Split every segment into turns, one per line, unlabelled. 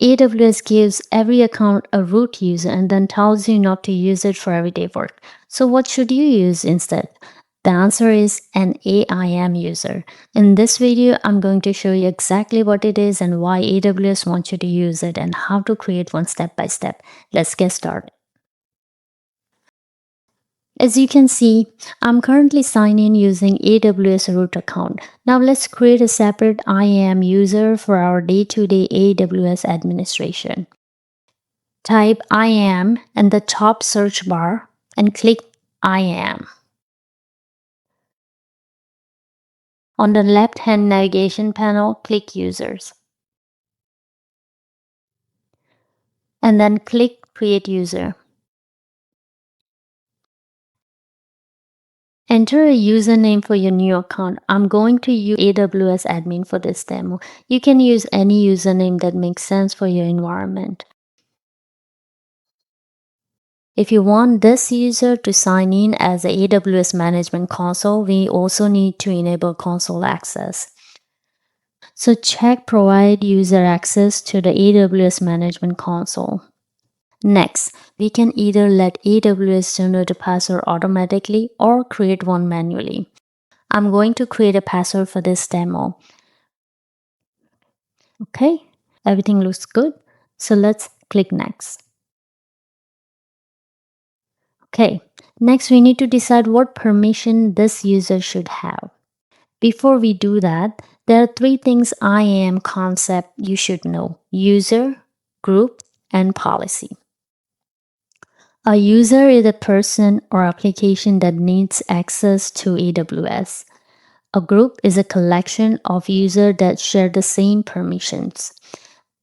AWS gives every account a root user and then tells you not to use it for everyday work. So what should you use instead? The answer is an IAM user. In this video, I'm going to show you exactly what it is and why AWS wants you to use it and how to create one step by step. Let's get started. As you can see, I'm currently signed in using AWS root account. Now let's create a separate IAM user for our day-to-day AWS administration. Type IAM in the top search bar and click IAM. On the left-hand navigation panel, click Users. And then click Create User. Enter a username for your new account. I'm going to use AWS admin for this demo. You can use any username that makes sense for your environment. If you want this user to sign in as the AWS Management Console, we also need to enable console access. So check Provide User Access to the AWS Management Console. Next, we can either let AWS generate a password automatically or create one manually. I'm going to create a password for this demo. Okay, everything looks good. So let's click Next. Okay, next we need to decide what permission this user should have. Before we do that, there are three things IAM concept you should know: user, group, and policy. A user is a person or application that needs access to AWS. A group is a collection of users that share the same permissions.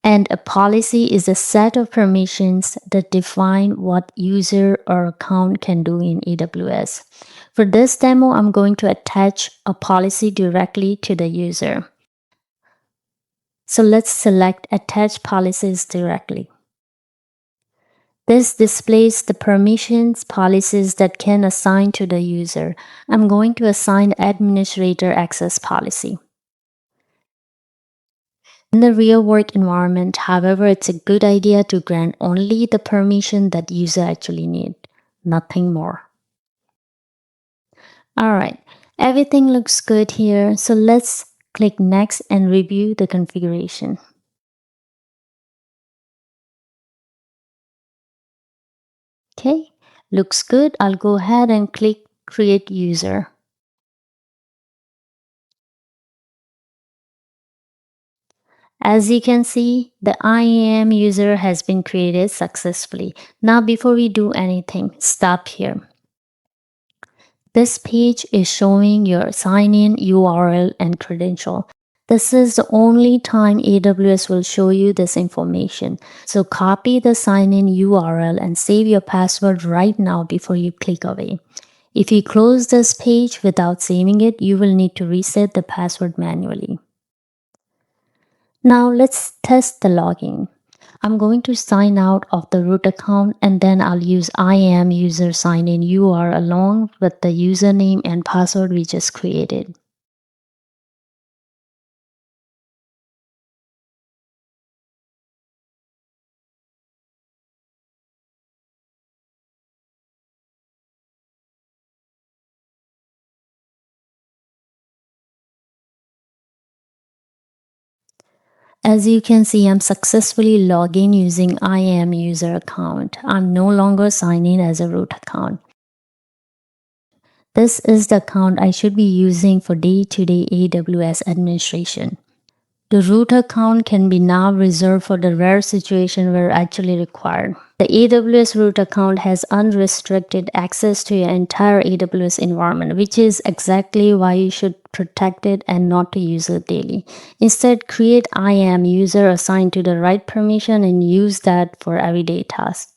And a policy is a set of permissions that define what user or account can do in AWS. For this demo, I'm going to attach a policy directly to the user. So let's select Attach Policies directly. This displays the permissions policies that can assign to the user. I'm going to assign Administrator Access Policy. In the real work environment, however, it's a good idea to grant only the permission that user actually need, nothing more. Alright, everything looks good here, so let's click Next and review the configuration. Okay, looks good. I'll go ahead and click Create User. As you can see, the IAM user has been created successfully. Now before we do anything, stop here. This page is showing your sign-in URL and credential. This is the only time AWS will show you this information. So copy the sign-in URL and save your password right now before you click away. If you close this page without saving it, you will need to reset the password manually. Now let's test the login. I'm going to sign out of the root account and then I'll use IAM user sign-in URL along with the username and password we just created. As you can see, I'm successfully logging using IAM user account. I'm no longer signing as a root account. This is the account I should be using for day-to-day AWS administration. The root account can be now reserved for the rare situation where actually required. The AWS root account has unrestricted access to your entire AWS environment, which is exactly why you should protect it and not to use it daily. Instead, create IAM user assigned to the right permission and use that for everyday tasks.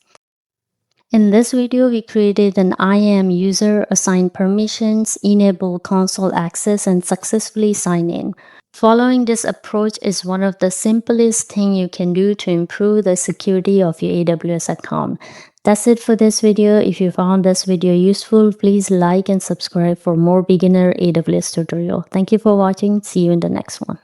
In this video, we created an IAM user, assigned permissions, enabled console access, and successfully signed in. Following this approach is one of the simplest things you can do to improve the security of your AWS account. That's it for this video. If you found this video useful, please like and subscribe for more beginner AWS tutorial. Thank you for watching. See you in the next one.